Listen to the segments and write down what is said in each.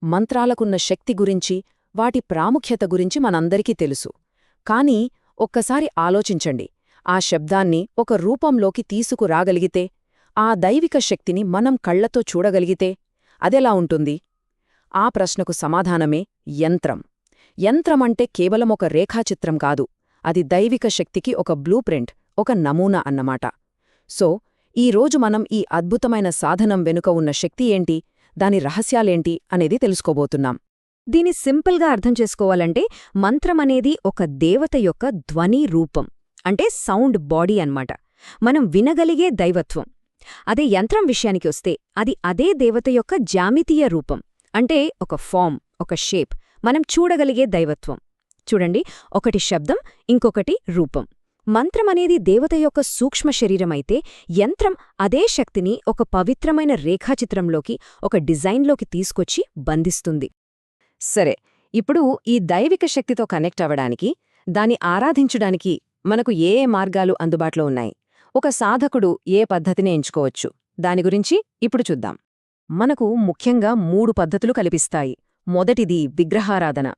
మంత్రాలకున్న శక్తి గురించి, వాటి ప్రాముఖ్యత గురించి మనందరికీ తెలుసు. కానీ ఒక్కసారి ఆలోచించండి, ఆ శబ్దాన్ని ఒక రూపంలోకి తీసుకురాగలిగితే, ఆ దైవిక శక్తిని మనం కళ్లతో చూడగలిగితే అదెలా ఉంటుంది? ఆ ప్రశ్నకు సమాధానమే యంత్రం. యంత్రమంటే కేవలం ఒక రేఖాచిత్రం కాదు, అది దైవిక శక్తికి ఒక బ్లూ ప్రింట్, ఒక నమూనా అన్నమాట. సో ఈరోజు మనం ఈ అద్భుతమైన సాధనం వెనుక ఉన్న శక్తి ఏంటి, దాని రహస్యాలేంటి అనేది తెలుసుకోబోతున్నాం. దీని సింపుల్గా అర్థం చేసుకోవాలంటే మంత్రమనేది ఒక దేవత యొక్క ధ్వని రూపం, అంటే సౌండ్ బాడీ అన్నమాట. మనం వినగలిగే దైవత్వం. అదే యంత్రం విషయానికి వస్తే అది అదే దేవత యొక్క జ్యామితీయ రూపం, అంటే ఒక ఫామ్, ఒక షేప్, మనం చూడగలిగే దైవత్వం. చూడండి, ఒకటి శబ్దం, ఇంకొకటి రూపం. మంత్రమనేది దేవత యొక్క సూక్ష్మ శరీరమైతే యంత్రం అదే శక్తిని ఒక పవిత్రమైన రేఖాచిత్రంలోకి, ఒక డిజైన్లోకి తీసుకొచ్చి బంధిస్తుంది. సరే, ఇప్పుడు ఈ దైవిక శక్తితో కనెక్ట్ అవ్వడానికి, దాన్ని ఆరాధించడానికి మనకు ఏ ఏ మార్గాలు అందుబాటులో ఉన్నాయి? ఒక సాధకుడు ఏ పద్ధతిని ఎంచుకోవచ్చు? దాని గురించి ఇప్పుడు చూద్దాం. మనకు ముఖ్యంగా 3 పద్ధతులు కనిపిస్తాయి. మొదటిది విగ్రహారాధన.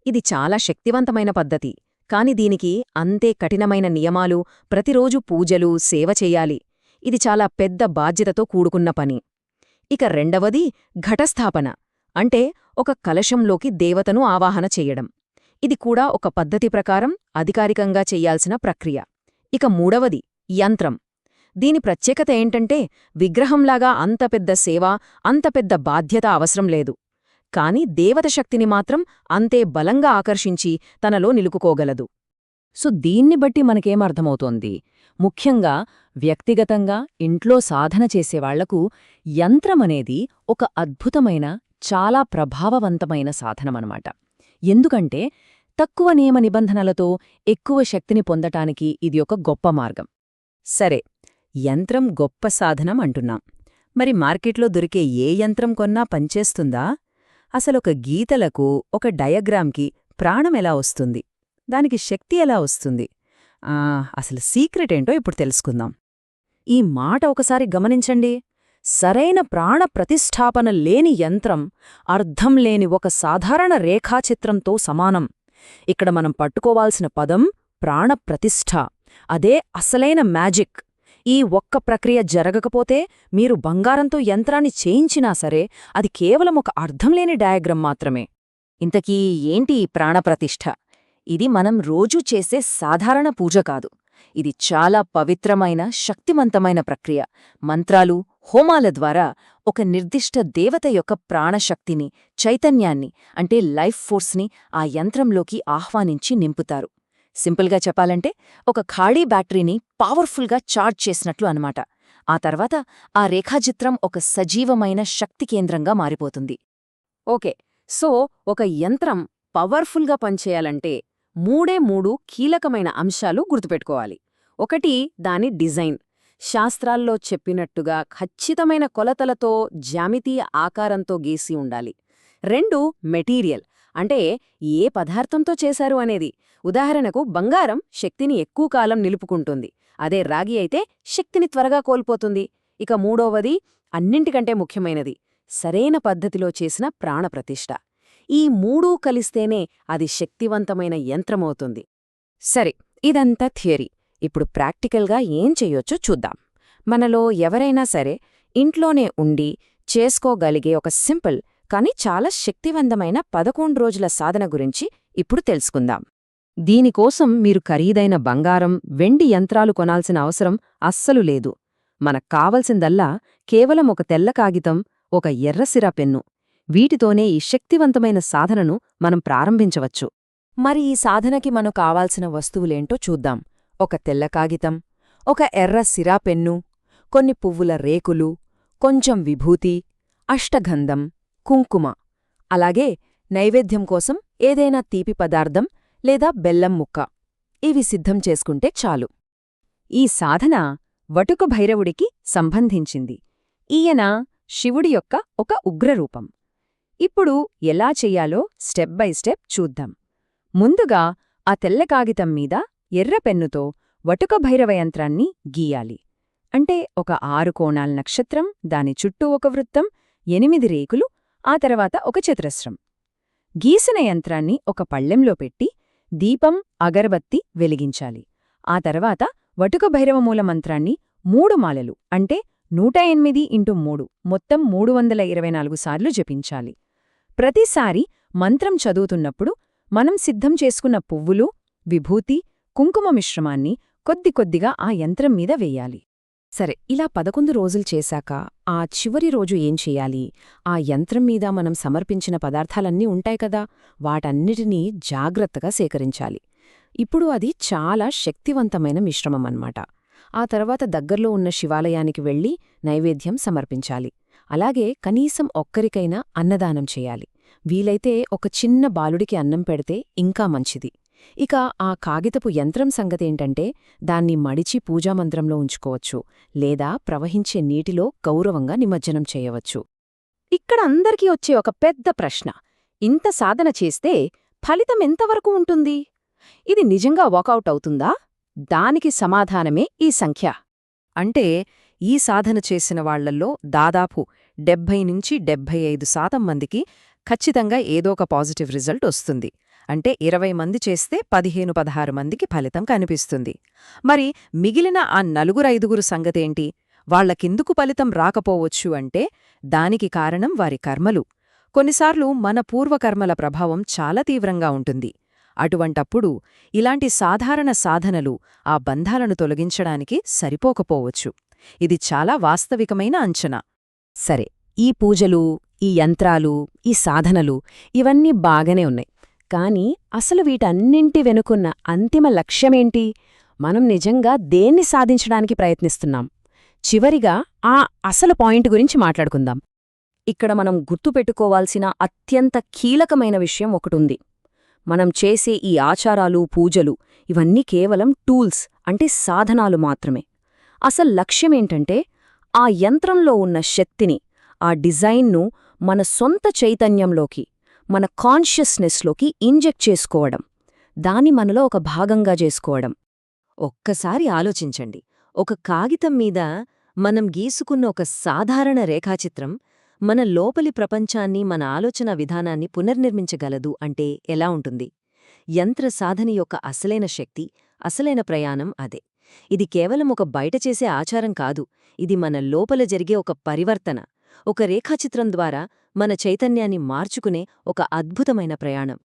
ఇది చాలా శక్తివంతమైన పద్ధతి, కాని దీనికి అంతే కఠినమైన నియమాలు, ప్రతిరోజు పూజలు, సేవ చెయ్యాలి. ఇది చాలా పెద్ద బాధ్యతతో కూడుకున్న పని. ఇక రెండవది ఘటస్థాపన, అంటే ఒక కలశంలోకి దేవతను ఆవాహన చెయ్యడం. ఇది కూడా ఒక పద్ధతి ప్రకారం అధికారికంగా చెయ్యాల్సిన ప్రక్రియ. ఇక మూడవది యంత్రం. దీని ప్రత్యేకత ఏంటంటే విగ్రహంలాగా అంత పెద్ద సేవ, అంత పెద్ద బాధ్యత అవసరం లేదు. కాని దేవత శక్తిని మాత్రం అంతే బలంగా ఆకర్షించి తనలో నిలుపుకోగలదు. సో దీన్ని బట్టి మనకేమర్థమవుతోంది? ముఖ్యంగా వ్యక్తిగతంగా ఇంట్లో సాధన చేసేవాళ్లకు యంత్రమనేది ఒక అద్భుతమైన, చాలా ప్రభావవంతమైన సాధనమనమాట. ఎందుకంటే తక్కువ నియమ నిబంధనలతో ఎక్కువ శక్తిని పొందటానికి ఇది ఒక గొప్ప మార్గం. సరే, యంత్రం గొప్ప సాధనం అంటున్నాం. మరి మార్కెట్లో దొరికే ఏ యంత్రం కొన్నా పనిచేస్తుందా? అసలొక గీతలకు, ఒక డయాగ్రామ్కి ప్రాణం ఎలా వస్తుంది? దానికి శక్తి ఎలా వస్తుంది? అసలు సీక్రెట్ ఏంటో ఇప్పుడు తెలుసుకుందాం. ఈ మాట ఒకసారి గమనించండి. సరైన ప్రాణ ప్రతిష్ఠాపన లేని యంత్రం అర్థం లేని ఒక సాధారణ రేఖాచిత్రంతో సమానం. ఇక్కడ మనం పట్టుకోవాల్సిన పదం ప్రాణప్రతిష్ఠ. అదే అసలైన మ్యాజిక్. ఈ ఒక్క ప్రక్రియ జరగకపోతే మీరు బంగారంతో యంత్రాన్ని చేయించినా సరే అది కేవలం ఒక అర్థంలేని డయాగ్రమ్ మాత్రమే. ఇంతకీ ఏంటి ఈ ప్రాణప్రతిష్ఠ? ఇది మనం రోజూ చేసే సాధారణ పూజ కాదు. ఇది చాలా పవిత్రమైన, శక్తివంతమైన ప్రక్రియ. మంత్రాలు, హోమాల ద్వారా ఒక నిర్దిష్ట దేవత యొక్క ప్రాణశక్తిని, చైతన్యాన్ని, అంటే లైఫ్ ఫోర్స్ని ఆ యంత్రంలోకి ఆహ్వానించి నింపుతారు. సింపుల్గా చెప్పాలంటే ఒక ఖాళీ బ్యాటరీని పవర్ఫుల్గా ఛార్జ్ చేసినట్లు అనమాట. ఆ తర్వాత ఆ రేఖాచిత్రం ఒక సజీవమైన శక్తి కేంద్రంగా మారిపోతుంది. ఓకే, సో ఒక యంత్రం పవర్ఫుల్గా పనిచేయాలంటే 3 కీలకమైన అంశాలు గుర్తుపెట్టుకోవాలి. ఒకటి, దాని డిజైన్. శాస్త్రాల్లో చెప్పినట్టుగా ఖచ్చితమైన కొలతలతో, జ్యామితీయ ఆకారంతో గీసి ఉండాలి. 2, మెటీరియల్, అంటే ఏ పదార్థంతో చేశారు అనేది. ఉదాహరణకు బంగారం శక్తిని ఎక్కువ కాలం నిలుపుకుంటుంది, అదే రాగి అయితే శక్తిని త్వరగా కోల్పోతుంది. ఇక మూడవది, అన్నింటికంటే ముఖ్యమైనది, సరైన పద్ధతిలో చేసిన ప్రాణప్రతిష్ఠ. ఈ 3 కలిస్తేనే అది శక్తివంతమైన యంత్రమవుతుంది. సరే, ఇదంతా థియరీ. ఇప్పుడు ప్రాక్టికల్గా ఏం చెయ్యొచ్చో చూద్దాం. మనలో ఎవరైనా సరే ఇంట్లోనే ఉండి చేసుకోగలిగే ఒక సింపుల్ కానీ చాలా శక్తివంతమైన 11 రోజుల సాధన గురించి ఇప్పుడు తెలుసుకుందాం. దీనికోసం మీరు ఖరీదైన బంగారం, వెండి యంత్రాలు కొనాల్సిన అవసరం అస్సలు లేదు. మనకు కావలసిందల్లా కేవలం ఒక తెల్ల కాగితం, ఒక ఎర్రసిరా పెన్ను. వీటితోనే ఈ శక్తివంతమైన సాధనను మనం ప్రారంభించవచ్చు. మరి ఈ సాధనకి మనకు కావాల్సిన వస్తువులేంటో చూద్దాం. ఒక తెల్ల కాగితం, ఒక ఎర్ర సిరా పెన్ను, కొన్ని పువ్వుల రేకులు, కొంచెం విభూతి, అష్టగంధం, కుంకుమ, అలాగే నైవేద్యం కోసం ఏదైనా తీపి పదార్థం లేదా బెల్లం ముక్క. ఇవి సిద్ధం చేసుకుంటే చాలు. ఈ సాధన వటుక భైరవుడికి సంబంధించింది. ఈయన శివుడి యొక్క ఒక ఉగ్రరూపం. ఇప్పుడు ఎలా చెయ్యాలో స్టెప్ బై స్టెప్ చూద్దాం. ముందుగా ఆ తెల్ల కాగితం మీద ఎర్ర పెన్నుతో వటుక భైరవ యంత్రాన్ని గీయాలి. అంటే ఒక 6 కోణాల నక్షత్రం, దాని చుట్టూ ఒక వృత్తం, 8 రేకులు, ఆ తర్వాత ఒక చతురస్రం. గీసిన యంత్రాన్ని ఒక పళ్ళెంలో పెట్టి దీపం, అగరబత్తి వెలిగించాలి. ఆ తర్వాత వటుక భైరవమూల మంత్రాన్ని 3 మాలలు అంటే 108x3 మొత్తం 324 సార్లు జపించాలి. ప్రతిసారి మంత్రం చదువుతున్నప్పుడు మనం సిద్ధం చేసుకున్న పువ్వులు, విభూతి, కుంకుమ మిశ్రమాన్ని కొద్ది కొద్దిగా ఆ యంత్రం మీద వెయ్యాలి. సరే, ఇలా 11 రోజులు చేశాక ఆ చివరి రోజు ఏం చెయ్యాలి? ఆ యంత్రం మీద మనం సమర్పించిన పదార్థాలన్నీ ఉంటాయి కదా, వాటన్నిటినీ జాగ్రత్తగా సేకరించాలి. ఇప్పుడు అది చాలా శక్తివంతమైన మిశ్రమమన్నమాట. ఆ తర్వాత దగ్గర్లో ఉన్న శివాలయానికి వెళ్లి నైవేద్యం సమర్పించాలి. అలాగే కనీసం ఒక్కరికైనా అన్నదానం చేయాలి. వీలైతే ఒక చిన్న బాలుడికి అన్నం పెడితే ఇంకా మంచిది. ఇక ఆ కాగితపు యంత్రం సంగతేంటంటే దాన్ని మడిచి పూజామంత్రంలో ఉంచుకోవచ్చు, లేదా ప్రవహించే నీటిలో గౌరవంగా నిమజ్జనం చేయవచ్చు. ఇక్కడ అందరికీ వచ్చే ఒక పెద్ద ప్రశ్న, ఇంత సాధన చేస్తే ఫలితం ఎంతవరకు ఉంటుంది? ఇది నిజంగా వర్కౌట్ అవుతుందా? దానికి సమాధానమే ఈ సంఖ్య. అంటే ఈ సాధన చేసిన వాళ్లల్లో దాదాపు 70-75% మందికి ఖచ్చితంగా ఏదో ఒక పాజిటివ్ రిజల్ట్ వస్తుంది. అంటే 20 మంది చేస్తే 15-16 మందికి ఫలితం కనిపిస్తుంది. మరి మిగిలిన ఆ 4-5 సంగతేంటి? వాళ్లకెందుకు ఫలితం రాకపోవచ్చు అంటే దానికి కారణం వారి కర్మలు. కొన్నిసార్లు మన పూర్వకర్మల ప్రభావం చాలా తీవ్రంగా ఉంటుంది. అటువంటప్పుడు ఇలాంటి సాధారణ సాధనలు ఆ బంధాలను తొలగించడానికి సరిపోకపోవచ్చు. ఇది చాలా వాస్తవికమైన అంచనా. సరే, ఈ పూజలు, ఈ యంత్రాలు, ఈ సాధనలు ఇవన్నీ బాగానే ఉన్నాయి. కానీ అసలు వీటన్నింటి వెనుకున్న అంతిమ లక్ష్యమేంటి? మనం నిజంగా దేన్ని సాధించడానికి ప్రయత్నిస్తున్నాం? చివరిగా ఆ అసలు పాయింట్ గురించి మాట్లాడుకుందాం. ఇక్కడ మనం గుర్తుపెట్టుకోవాల్సిన అత్యంత కీలకమైన విషయం ఒకటుంది. మనం చేసే ఈ ఆచారాలు, పూజలు ఇవన్నీ కేవలం టూల్స్ అంటే సాధనాలు మాత్రమే. అసలు లక్ష్యమేంటంటే ఆ యంత్రంలో ఉన్న శక్తిని, ఆ డిజైన్ను మన సొంత చైతన్యంలోకి, మన కాన్షియస్నెస్లోకి ఇంజెక్ట్ చేసుకోవడం, దాన్ని మనలో ఒక భాగంగా చేసుకోవడం. ఒక్కసారి ఆలోచించండి, ఒక కాగితం మీద మనం గీసుకున్న ఒక సాధారణ రేఖాచిత్రం మన లోపలి ప్రపంచాన్ని, మన ఆలోచన విధానాన్ని పునర్నిర్మించగలదు అంటే ఎలా ఉంటుంది? యంత్ర సాధన యొక్క అసలైన శక్తి, అసలైన ప్రయాణం అదే. ఇది కేవలం ఒక బయట చేసే ఆచారం కాదు, ఇది మన లోపల జరిగే ఒక పరివర్తన. ఒక రేఖాచిత్రం ద్వారా మన చైతన్యాన్ని మార్చుకునే ఒక అద్భుతమైన ప్రయాణం.